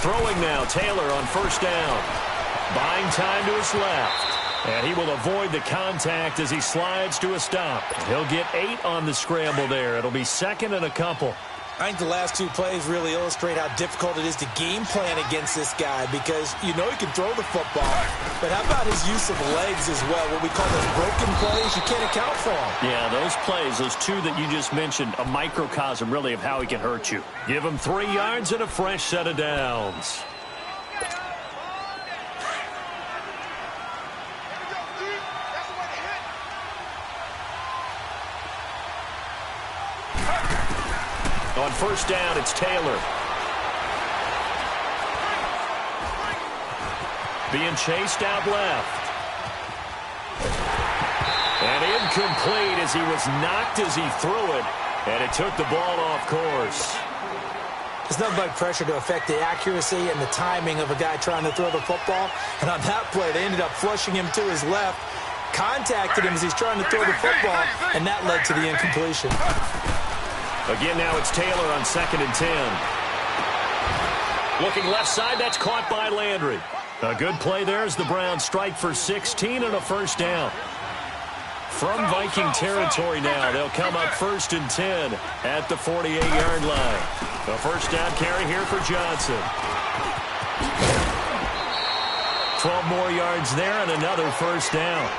Throwing now, Taylor on first down. Buying time to his left. And he will avoid the contact as he slides to a stop. He'll get 8 on the scramble there. It'll be second and a couple. I think the last 2 plays really illustrate how difficult it is to game plan against this guy because you know he can throw the football, but how about his use of legs as well? What we call those broken plays, you can't account for them. Yeah, those plays, those 2 that you just mentioned, a microcosm really of how he can hurt you. Give him 3 yards and a fresh set of downs. On first down, it's Taylor. Being chased out left. And incomplete as he was knocked as he threw it. And it took the ball off course. There's nothing but pressure to affect the accuracy and the timing of a guy trying to throw the football. And on that play, they ended up flushing him to his left, contacted him as he's trying to throw the football, and that led to the incompletion. Again, now it's Taylor on 2nd and 10. Looking left side, that's caught by Landry. A good play there as the Browns strike for 16 and a first down. From Viking territory now, they'll come up 1st and 10 at the 48-yard line. A first down carry here for Johnson. 12 more yards there and another first down.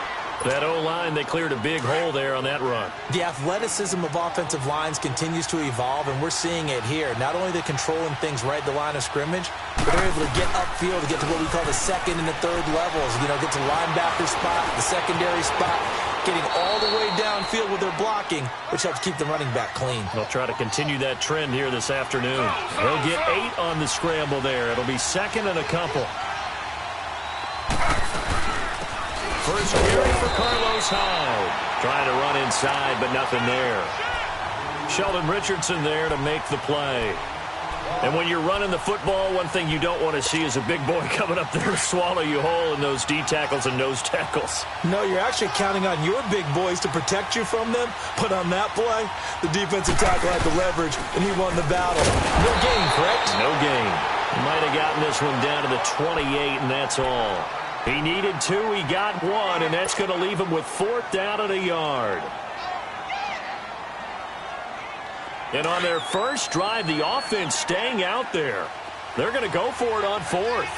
That O-line, they cleared a big hole there on that run. The athleticism of offensive lines continues to evolve, and we're seeing it here. Not only are they controlling things right at the line of scrimmage, but they're able to get upfield to get to what we call the 2nd and the 3rd levels. You know, get to linebacker spot, the secondary spot, getting all the way downfield with their blocking, which helps keep the running back clean. They'll try to continue that trend here this afternoon. They'll get 8 on the scramble there. It'll be second and a couple. First carry for Carlos Hyde. Trying to run inside, but nothing there. Sheldon Richardson there to make the play. And when you're running the football, one thing you don't want to see is a big boy coming up there to swallow you whole in those D tackles and nose tackles. No, you're actually counting on your big boys to protect you from them. But on that play, the defensive tackle had the leverage, and he won the battle. No gain, correct? No gain. Might have gotten this one down to the 28, and that's all. He needed 2, he got 1, and that's going to leave him with 4th down at a yard. And on their first drive, the offense staying out there. They're going to go for it on 4th.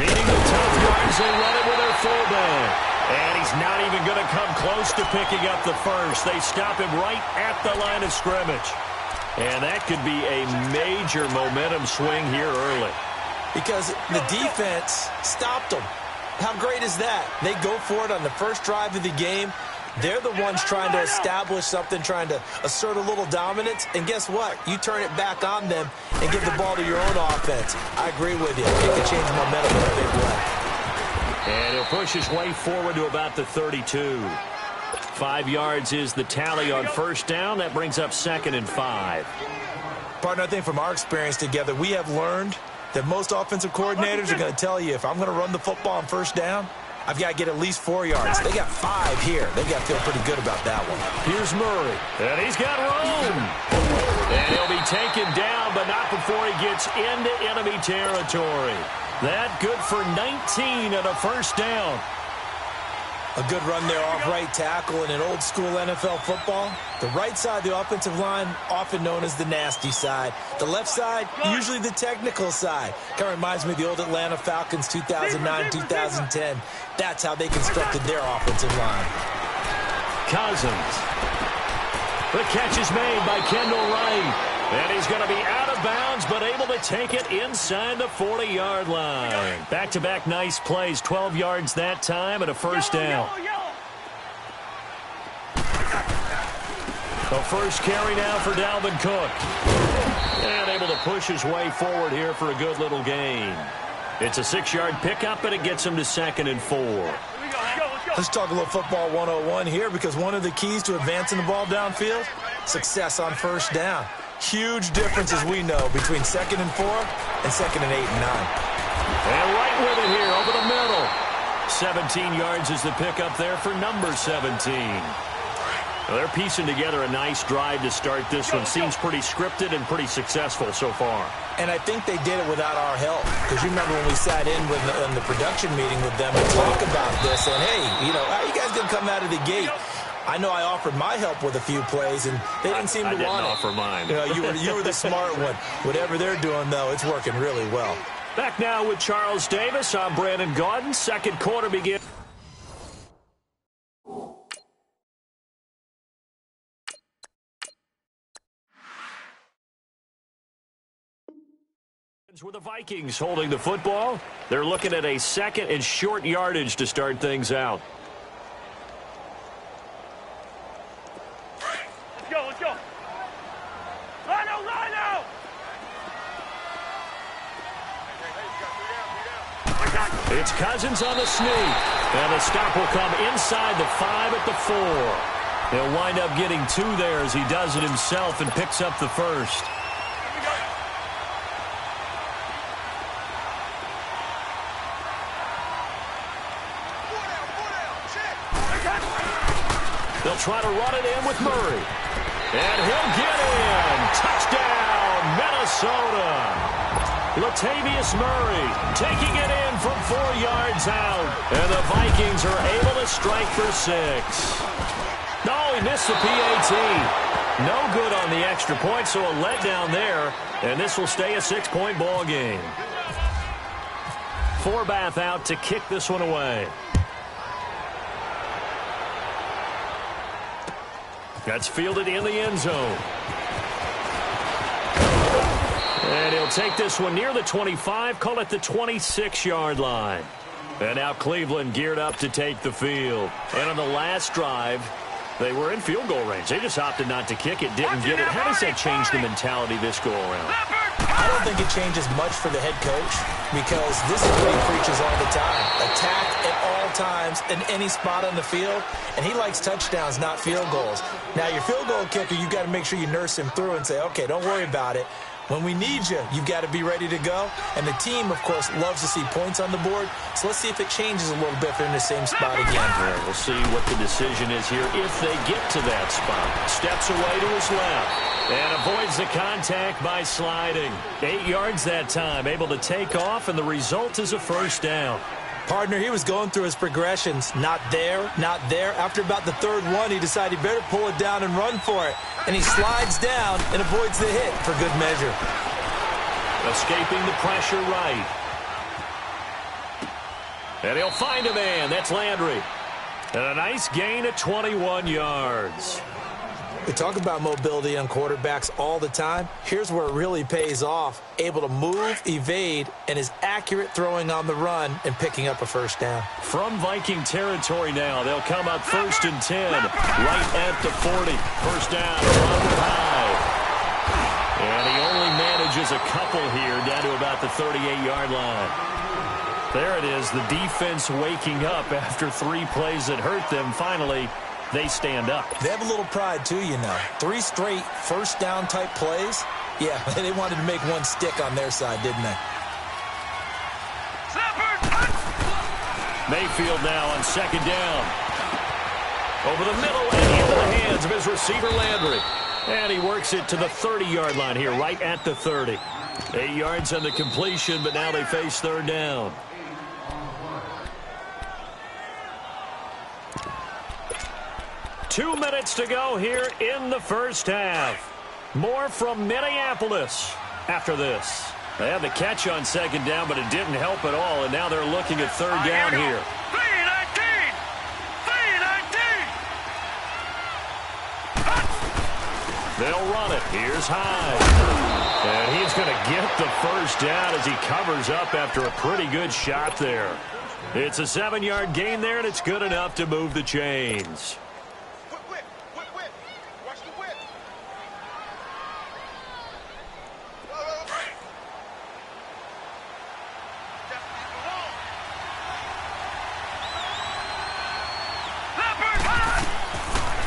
Needing the tough yards, they run it with their fullback. And he's not even going to come close to picking up the first. They stop him right at the line of scrimmage. And that could be a major momentum swing here early. Because the defense stopped them. How great is that? They go for it on the first drive of the game. They're the ones trying to establish something, trying to assert a little dominance. And guess what? You turn it back on them and give the ball to your own offense. I agree with you. It can change momentum in a big way. And he'll push his way forward to about the 32. 5 yards is the tally on first down. That brings up 2nd and 5. Partner, I think from our experience together, we have learned that most offensive coordinators are going to tell you, if I'm going to run the football on first down, I've got to get at least 4 yards. They got 5 here. They got to feel pretty good about that one. Here's Murray. And he's got room. And he'll be taken down, but not before he gets into enemy territory. That good for 19 and a first down. A good run there off right tackle in an old-school NFL football. The right side of the offensive line, often known as the nasty side. The left side, usually the technical side. Kind of reminds me of the old Atlanta Falcons 2009-2010. That's how they constructed their offensive line. Cousins. The catch is made by Kendall Wright. And he's going to be out of bounds, but able to take it inside the 40-yard line. Back-to-back nice plays, 12 yards that time and a first down. The first carry now for Dalvin Cook. And able to push his way forward here for a good little gain. It's a 6-yard pickup, and it gets him to 2nd and 4. Let's talk a little football 101 here, because one of the keys to advancing the ball downfield, success on first down. Huge difference, as we know, between 2nd and 4 and 2nd and 8 and 9. And right with it here over the middle. 17 yards is the pickup there for number 17. Well, they're piecing together a nice drive to start this one. Seems pretty scripted and pretty successful so far. And I think they did it without our help. Because you remember when we sat in the production meeting with them and talk about this, and hey, how you guys going to come out of the gate? I know I offered my help with a few plays, and they didn't seem to want it. I didn't offer mine. You were the smart one. Whatever they're doing, though, it's working really well. Back now with Charles Davis. I'm Brandon Gaudin. Second quarter begins. With the Vikings holding the football, they're looking at a second and short yardage to start things out. Let's go. Rhino! It's Cousins on the sneak, and the stop will come inside the 5 at the 4. He'll wind up getting 2 there as he does it himself and picks up the first. They'll try to run it in with Murray. And he'll get in. Touchdown, Minnesota. Latavius Murray taking it in from 4 yards out. And the Vikings are able to strike for 6. No, he missed the PAT. No good on the extra point, so a letdown there. And this will stay a 6-point ball game. Forbath out to kick this one away. That's fielded in the end zone. And he'll take this one near the 25, call it the 26-yard line. And now Cleveland geared up to take the field. And on the last drive, they were in field goal range. They just opted not to kick it, didn't get it. How does that change the mentality this go-around? I don't think it changes much for the head coach because this is what he preaches all the time. Attack at all times in any spot on the field, and he likes touchdowns, not field goals. Now, your field goal kicker, you got to make sure you nurse him through and say, okay, don't worry about it. When we need you, you've got to be ready to go. And the team, of course, loves to see points on the board. So let's see if it changes a little bit if they're in the same spot again. Yeah, we'll see what the decision is here if they get to that spot. Steps away to his left. And avoids the contact by sliding. 8 yards that time, able to take off, and the result is a first down. Partner, he was going through his progressions. Not there, not there. After about the third one, he decided he better pull it down and run for it. And he slides down and avoids the hit for good measure. Escaping the pressure right. And he'll find a man. That's Landry. And a nice gain at 21 yards. We talk about mobility on quarterbacks all the time. Here's where it really pays off. Able to move, evade, and is accurate throwing on the run and picking up a first down. From Viking territory now, they'll come up 1st and 10, right at the 40. First down, run high. And he only manages a couple here down to about the 38-yard line. There it is, the defense waking up after 3 plays that hurt them. Finally, they stand up. They have a little pride, too, 3 straight first down type plays. Yeah, they wanted to make one stick on their side, didn't they? Mayfield now on 2nd down. Over the middle and into the hands of his receiver, Landry. And he works it to the 30-yard line here, right at the 30. 8 yards on the completion, but now they face 3rd down. Two minutes to go here in the first half. More from Minneapolis after this. They had the catch on 2nd down, but it didn't help at all, and now they're looking at 3rd down here. 3-19! They'll run it. Here's Hyde. And he's going to get the first down as he covers up after a pretty good shot there. It's a 7-yard gain there, and it's good enough to move the chains.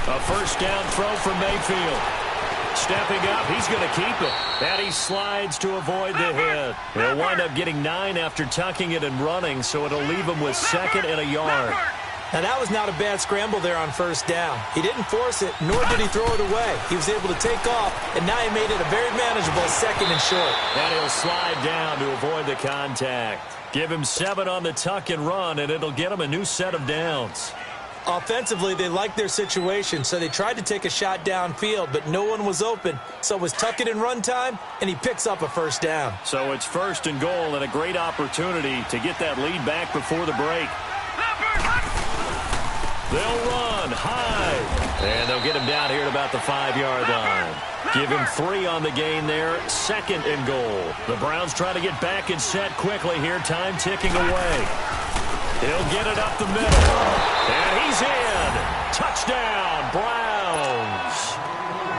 A first down throw from Mayfield. Stepping up, he's going to keep it. And he slides to avoid the hit. He'll wind up getting 9 after tucking it and running, so it'll leave him with 2nd and a yard. Now, that was not a bad scramble there on first down. He didn't force it, nor did he throw it away. He was able to take off, and now he made it a very manageable 2nd and short. And he'll slide down to avoid the contact. Give him 7 on the tuck and run, and it'll get him a new set of downs. Offensively, they liked their situation, so they tried to take a shot downfield, but no one was open. So it was tuck it and run time, and he picks up a first down. So it's 1st and goal and a great opportunity to get that lead back before the break. They'll run high, and they'll get him down here at about the 5-yard line. Give him 3 on the gain there, 2nd and goal. The Browns try to get back and set quickly here, time ticking away. He'll get it up the middle, and he's in. Touchdown, Browns.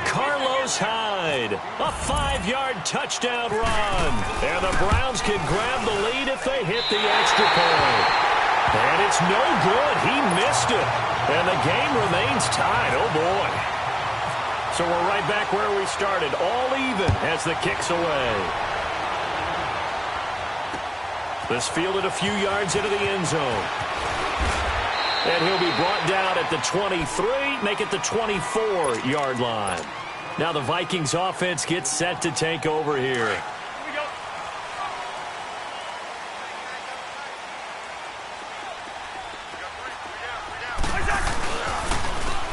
Carlos Hyde, a 5-yard touchdown run. And the Browns can grab the lead if they hit the extra point. And it's no good. He missed it. And the game remains tied. Oh, boy. So we're right back where we started, all even as the kick's away. This fielded a few yards into the end zone. And he'll be brought down at the 23, make it the 24-yard line. Now the Vikings offense gets set to take over here.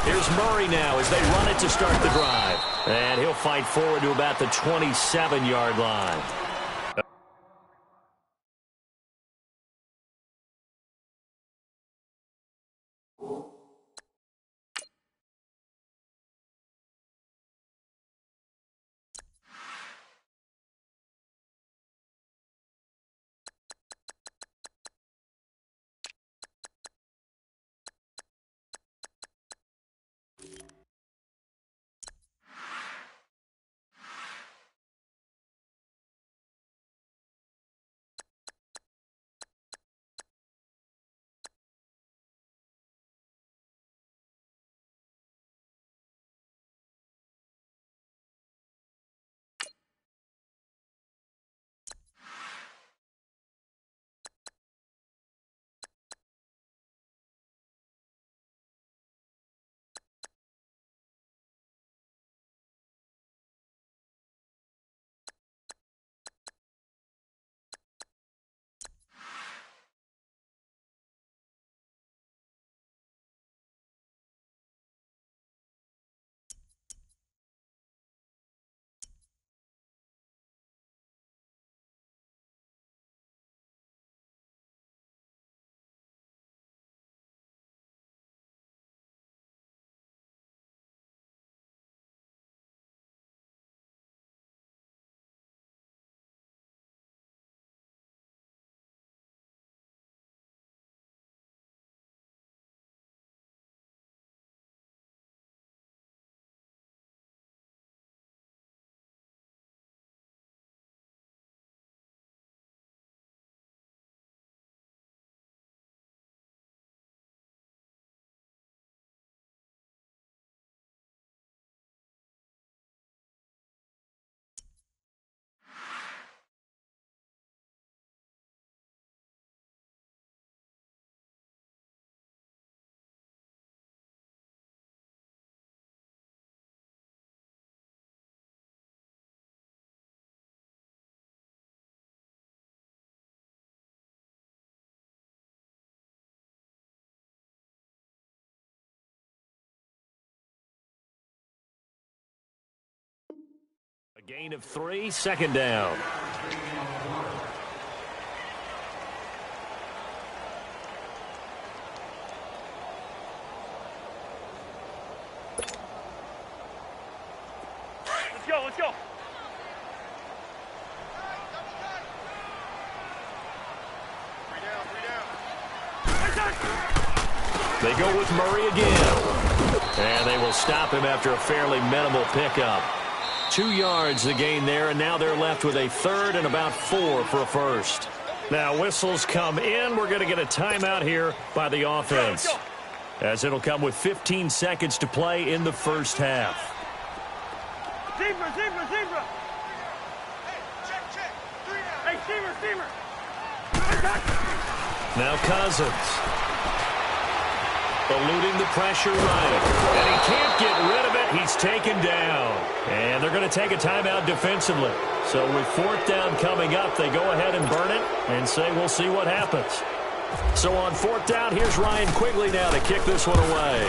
Here's Murray now as they run it to start the drive. And he'll fight forward to about the 27-yard line. A gain of 3, 2nd down. Let's go. They go with Murray again. And they will stop him after a fairly minimal pickup. 2 yards the gain there, and now they're left with a 3rd and about 4 for a first. Now whistles come in. We're going to get a timeout here by the offense, as it'll come with 15 seconds to play in the first half. Zebra. Hey, steamer. Now Cousins. eluding the pressure right. And he can't get rid of it. He's taken down. And they're going to take a timeout defensively. So with 4th down coming up, they go ahead and burn it and say we'll see what happens. So on 4th down, here's Ryan Quigley now to kick this one away.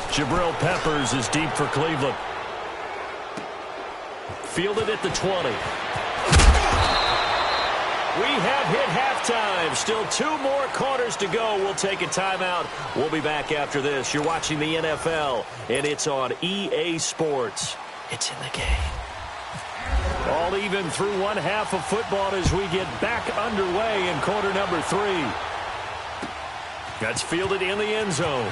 Jabril Peppers is deep for Cleveland. Fielded at the 20. We have hit halftime. Still 2 more quarters to go. We'll take a timeout. We'll be back after this. You're watching the NFL, and it's on EA Sports. It's in the game. All even through one half of football as we get back underway in quarter number 3. That's fielded in the end zone.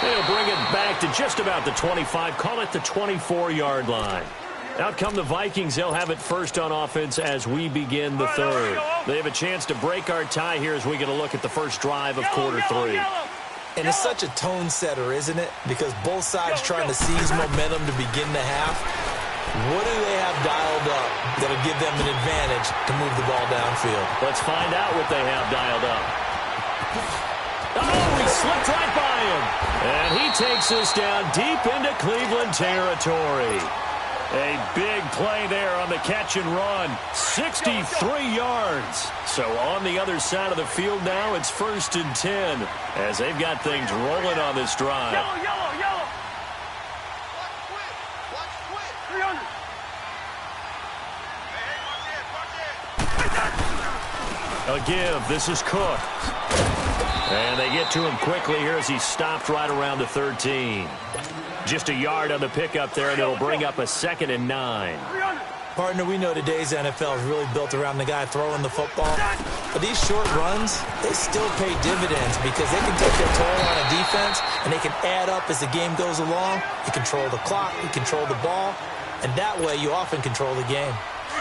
They'll bring it back to just about the 25. Call it the 24-yard line. Out come the Vikings. They'll have it first on offense as we begin the third. They have a chance to break our tie here as we get a look at the first drive of quarter 3. And it's such a tone setter, isn't it? Because both sides trying to seize momentum to begin the half. What do they have dialed up that'll give them an advantage to move the ball downfield? Let's find out what they have dialed up. Oh, he slipped right by him. And he takes us down deep into Cleveland territory. A big play there on the catch and run. 63 yards. So on the other side of the field now, it's 1st and 10 as they've got things rolling on this drive. Yellow. Watch quit. 300. A give. This is Cook. And they get to him quickly here as he stopped right around the 13. Just a yard on the pickup there, and it'll bring up a 2nd and 9. Partner, we know today's NFL is really built around the guy throwing the football. But these short runs, they still pay dividends because they can take their toll on a defense, and they can add up as the game goes along. You control the clock, you control the ball, and that way you often control the game.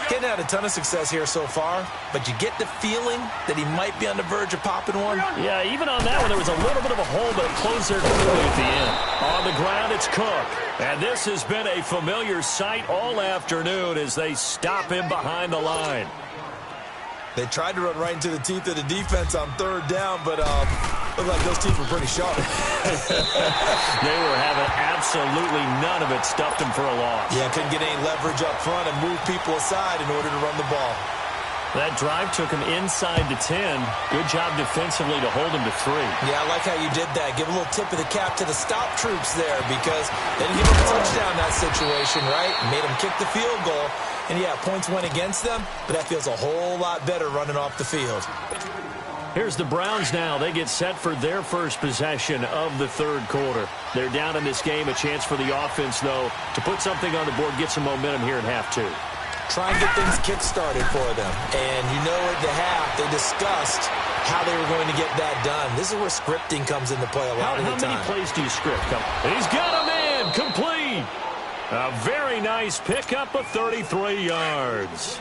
Getting had a ton of success here so far, but you get the feeling that he might be on the verge of popping one. Yeah, even on that one, there was a little bit of a hole, but it closed there quickly at the end. On the ground, it's Cook. And this has been a familiar sight all afternoon as they stop him behind the line. They tried to run right into the teeth of the defense on 3rd down, but looked like those teeth were pretty sharp. They were having absolutely none of it, stuffed him for a loss. Yeah, couldn't get any leverage up front and move people aside in order to run the ball. That drive took him inside the 10. Good job defensively to hold him to 3. Yeah, I like how you did that. Give a little tip of the cap to the stop troops there because they didn't give him a touchdown in that situation, right? Made him kick the field goal. And, yeah, points went against them, but that feels a whole lot better running off the field. Here's the Browns now. They get set for their first possession of the 3rd quarter. They're down in this game. A chance for the offense, though, to put something on the board, get some momentum here in half 2. Try and get things kick-started for them. And you know at the half, they discussed how they were going to get that done. This is where scripting comes into play a lot of the time. How many plays do you script? He's got a man complete. A very nice pickup of 33 yards.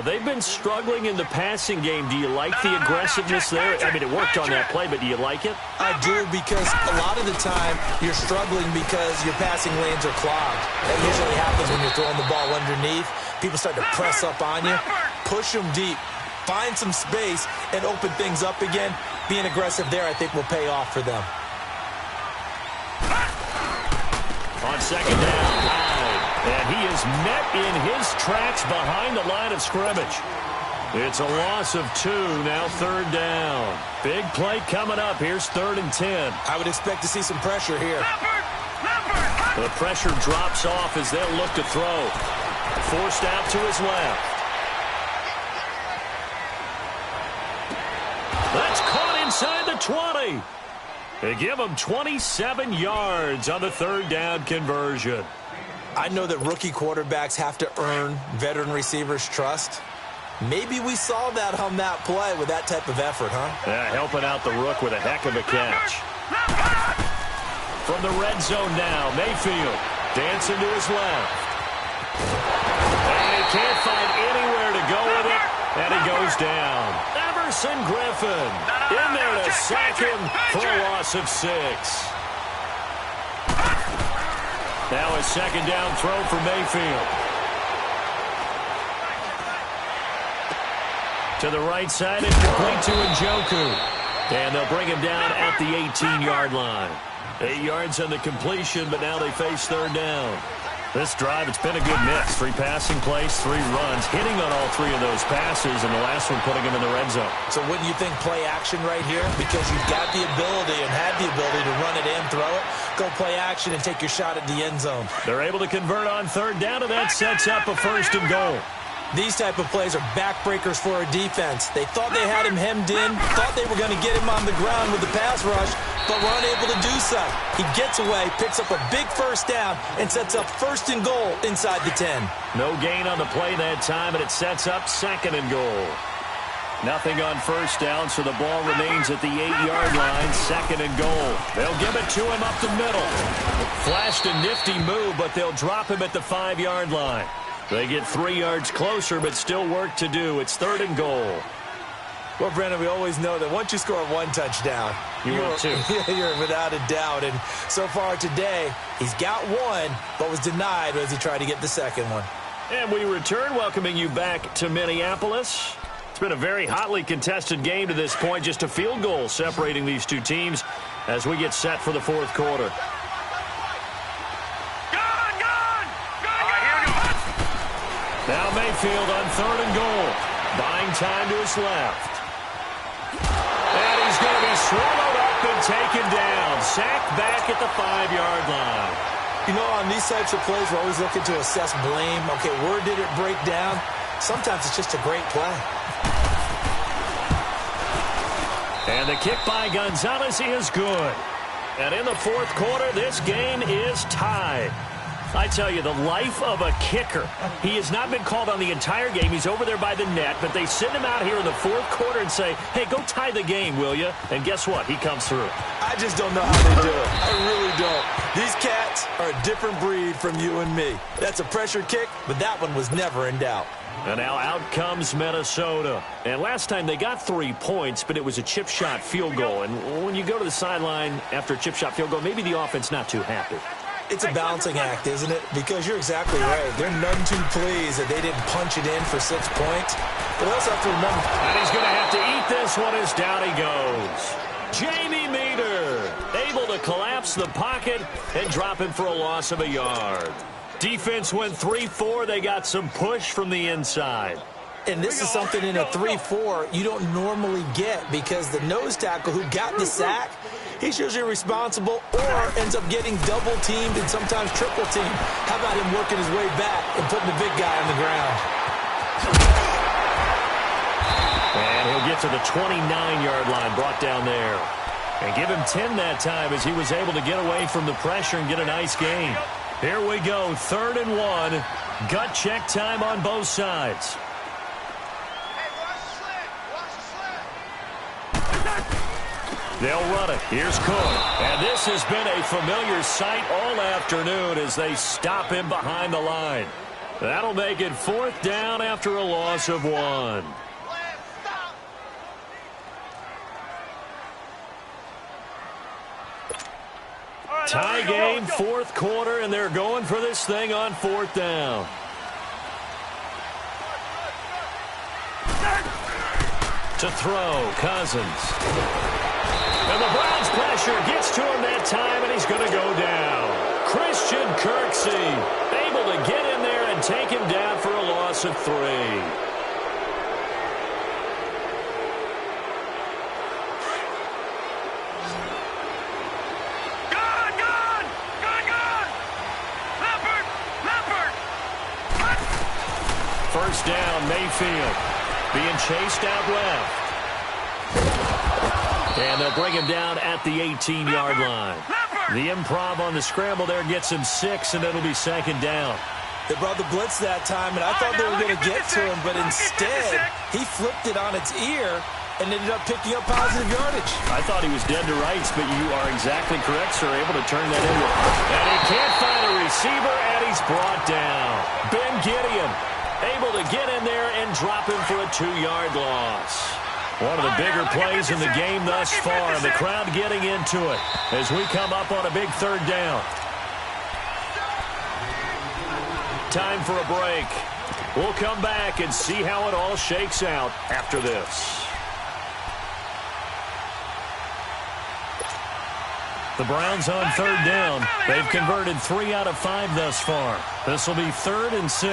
They've been struggling in the passing game. Do you like the aggressiveness there? I mean, it worked on that play, but do you like it? I do, because a lot of the time you're struggling because your passing lanes are clogged. That usually happens when you're throwing the ball underneath. People start to press up on you. Push them deep. Find some space and open things up again. Being aggressive there, I think, will pay off for them. On 2nd down, and he is met in his tracks behind the line of scrimmage. It's a loss of 2, now 3rd down. Big play coming up. Here's 3rd and 10. I would expect to see some pressure here. The pressure drops off as they'll look to throw. Forced out to his left. That's caught inside the 20. They give him 27 yards on the 3rd down conversion. I know that rookie quarterbacks have to earn veteran receivers' trust. Maybe we saw that on that play with that type of effort, huh? Yeah, helping out the rook with a heck of a catch. From the red zone now, Mayfield dancing to his left. And he can't find anywhere to go with it, and he goes down. Everson Griffin in there to sack him for a loss of 6. Now a 2nd down throw for Mayfield. To the right side and complete to Njoku. And they'll bring him down at the 18-yard line. 8 yards on the completion, but now they face third down. This drive, it's been a good mix. 3 passing plays, 3 runs, hitting on all 3 of those passes, and the last one putting him in the red zone. So wouldn't you think play action right here? Because you've got the ability and had the ability to run it in, throw it, go play action, and take your shot at the end zone. They're able to convert on third down, and that sets up a first and goal. These type of plays are backbreakers for a defense. They thought they had him hemmed in, thought they were going to get him on the ground with the pass rush, but were unable to do so. He gets away, picks up a big first down, and sets up first and goal inside the 10. No gain on the play that time, and it sets up second and goal. Nothing on first down, so the ball remains at the 8-yard line, second and goal. They'll give it to him up the middle. Flashed a nifty move, but they'll drop him at the 5-yard line. They get 3 yards closer, but still work to do. It's third and goal. Well, Brendan, we always know that once you score 1 touchdown, you're 2. You're without a doubt. And so far today, he's got 1, but was denied as he tried to get the second one. And we return, welcoming you back to Minneapolis. It's been a very hotly contested game to this point. Just a field goal separating these two teams as we get set for the fourth quarter. Now Mayfield on third and goal. Buying time to his left. And he's going to be swallowed up and taken down. Sacked back at the 5-yard line. You know, on these types of plays, we're always looking to assess blame. Okay, where did it break down? Sometimes it's just a great play. And the kick by Gonzalez is good. And in the fourth quarter, this game is tied. I tell you, the life of a kicker. He has not been called on the entire game. He's over there by the net, but they send him out here in the fourth quarter and say, hey, go tie the game, will you? And guess what? He comes through. I just don't know how they do it. I really don't. These cats are a different breed from you and me. That's a pressure kick, but that one was never in doubt. And now out comes Minnesota. And last time they got 3 points, but it was a chip shot field goal. And when you go to the sideline after a chip shot field goal, maybe the offense not too happy. It's a balancing act, isn't it? Because you're exactly right. They're none too pleased that they didn't punch it in for 6 points. But also have to remember. And he's going to have to eat this one as down he goes. Jamie Meter able to collapse the pocket and drop him for a loss of a yard. Defense went 3-4. They got some push from the inside. And this is something in a 3-4 you don't normally get because the nose tackle who got the sack, he's usually responsible or ends up getting double-teamed and sometimes triple-teamed. How about him working his way back and putting the big guy on the ground? And he'll get to the 29-yard line, brought down there. And give him 10 that time as he was able to get away from the pressure and get a nice gain. Here we go, 3rd and 1. Gut check time on both sides. They'll run it. Here's Cook. And this has been a familiar sight all afternoon as they stop him behind the line. That'll make it 4th down after a loss of 1. Tie game, 4th quarter, and they're going for this thing on 4th down. To throw, Cousins. And the Browns' pressure gets to him that time, and he's going to go down. Christian Kirksey able to get in there and take him down for a loss of 3. First down, Mayfield being chased out left. And they'll bring him down at the 18-yard line. The improv on the scramble there gets him 6, and it'll be 2nd down. They brought the blitz that time, and I thought they were going to get to him, but instead he flipped it on its ear and ended up picking up positive yardage. I thought he was dead to rights, but you are exactly correct, sir. Able to turn that into and he can't find a receiver, and he's brought down. Ben Gideon able to get in there and drop him for a 2-yard loss. One of the bigger plays in the game thus far, and the crowd getting into it as we come up on a big 3rd down. Time for a break. We'll come back and see how it all shakes out after this. The Browns on third down. They've converted 3 out of 5 thus far. This will be 3rd and 6.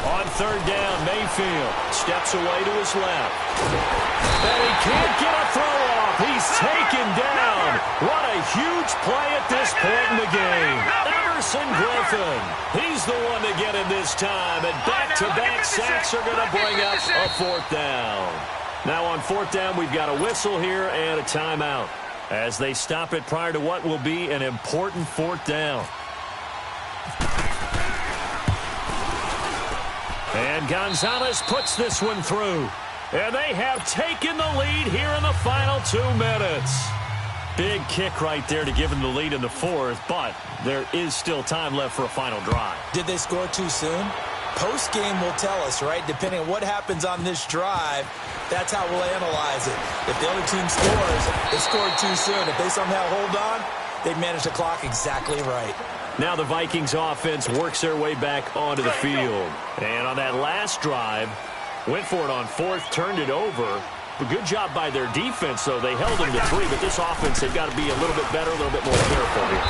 On third down, Mayfield steps away to his left. And he can't get a throw off. He's taken down. What a huge play at this point in the game. Everson Griffin. He's the one to get him this time. And back-to-back sacks are going to bring up a 4th down. Now on 4th down, we've got a whistle here and a timeout as they stop it prior to what will be an important 4th down. And Gonzalez puts this one through. And they have taken the lead here in the final 2 minutes. Big kick right there to give them the lead in the 4th, but there is still time left for a final drive. Did they score too soon? Post-game will tell us, right? Depending on what happens on this drive, that's how we'll analyze it. If the other team scores, they scored too soon. If they somehow hold on, they managed the clock exactly right. Now the Vikings offense works their way back onto the field. And on that last drive, went for it on 4th, turned it over. A good job by their defense, though. They held them to 3, but this offense, they've got to be a little bit better, a little bit more careful here.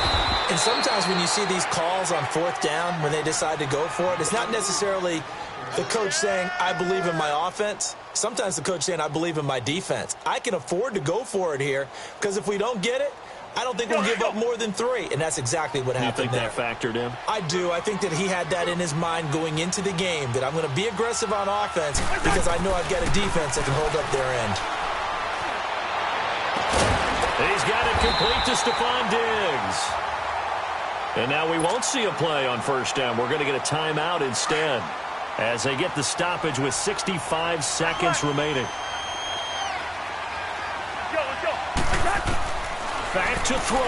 And sometimes when you see these calls on 4th down, when they decide to go for it, it's not necessarily the coach saying, I believe in my offense. Sometimes the coach saying, I believe in my defense. I can afford to go for it here, because if we don't get it, I don't think we'll give up more than 3, and that's exactly what happened there. You think that factored in? I do. I think that he had that in his mind going into the game, that I'm going to be aggressive on offense because I know I've got a defense that can hold up their end. He's got it complete to Stephon Diggs. And now we won't see a play on 1st down. We're going to get a timeout instead as they get the stoppage with 65 seconds remaining. Back to throw.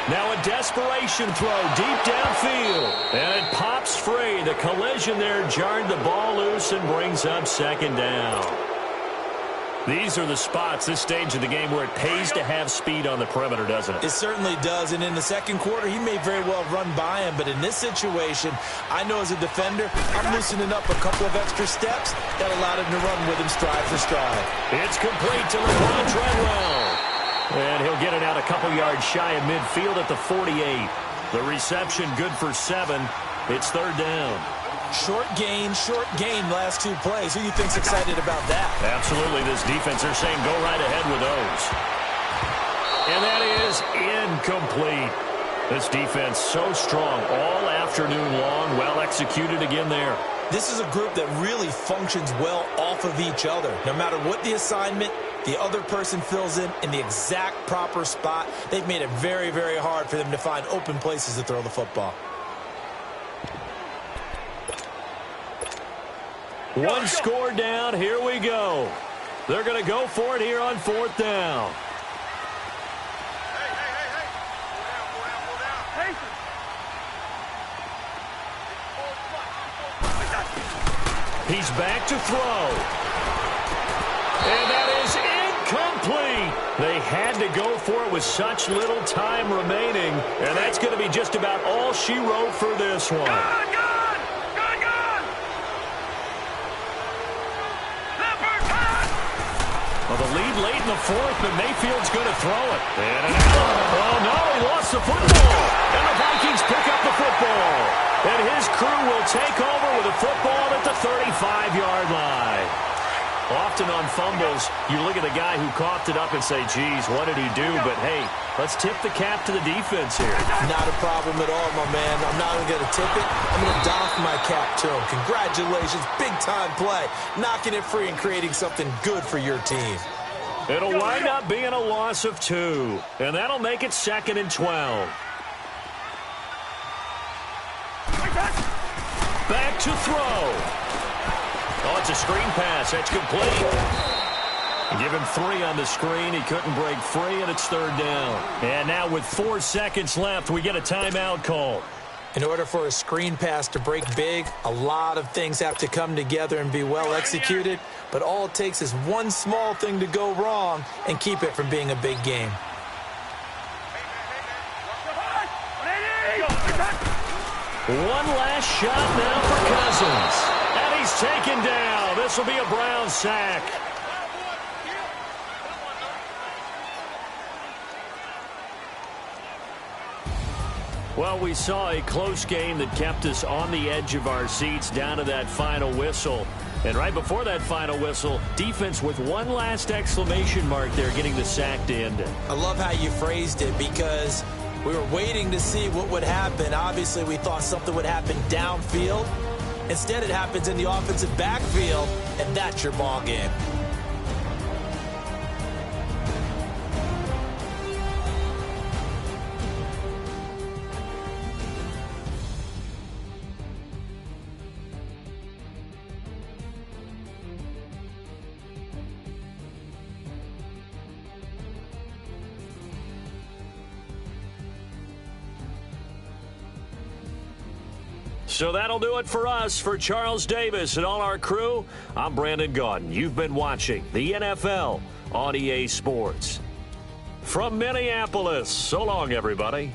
Now a desperation throw deep downfield. And it pops free. The collision there jarred the ball loose and brings up 2nd down. These are the spots, this stage of the game, where it pays to have speed on the perimeter, doesn't it? It certainly does. And in the 2nd quarter, he may very well run by him. But in this situation, I know as a defender, I'm loosening up a couple of extra steps that allowed him to run with him stride for stride. It's complete to LeBron Treadwell. And he'll get it out a couple yards shy of midfield at the 48. The reception good for 7. It's 3rd down. Short gain last 2 plays. Who do you think's excited about that? Absolutely. This defense, they're saying go right ahead with those. And that is incomplete. This defense so strong all afternoon long. Well executed again there. This is a group that really functions well off of each other. No matter what the assignment, the other person fills in the exact proper spot. They've made it very, very hard for them to find open places to throw the football. One score down. Here we go. They're going to go for it here on 4th down. He's back to throw. And that is incomplete. They had to go for it with such little time remaining. And that's going to be just about all she wrote for this one. Well, the lead late in the 4th, but Mayfield's going to throw it. And oh, no, he lost the football. And the Vikings pick up the football. And his crew will take over with the football at the 35-yard line. Often on fumbles, you look at the guy who coughed it up and say, geez, what did he do? But, hey, let's tip the cap to the defense here. Not a problem at all, my man. I'm not even going to tip it. I'm going to doff my cap to him. Congratulations. Big-time play. Knocking it free and creating something good for your team. It'll wind up being a loss of 2. And that'll make it 2nd and 12. Back to throw. Oh, it's a screen pass. That's complete. Give him 3 on the screen. He couldn't break free, and it's 3rd down. And now with 4 seconds left, we get a timeout call. In order for a screen pass to break big, a lot of things have to come together and be well executed. But all it takes is one small thing to go wrong and keep it from being a big game. One last shot now for Cousins. And he's taken down. The This will be a Brown sack. Well, we saw a close game that kept us on the edge of our seats down to that final whistle. And right before that final whistle, defense with one last exclamation mark there, getting the sack to end it. I love how you phrased it, because we were waiting to see what would happen. Obviously, we thought something would happen downfield. Instead, it happens in the offensive backfield, and that's your ball game. So that'll do it for us. For Charles Davis and all our crew, I'm Brandon Gaudin. You've been watching the NFL on EA Sports. From Minneapolis, so long, everybody.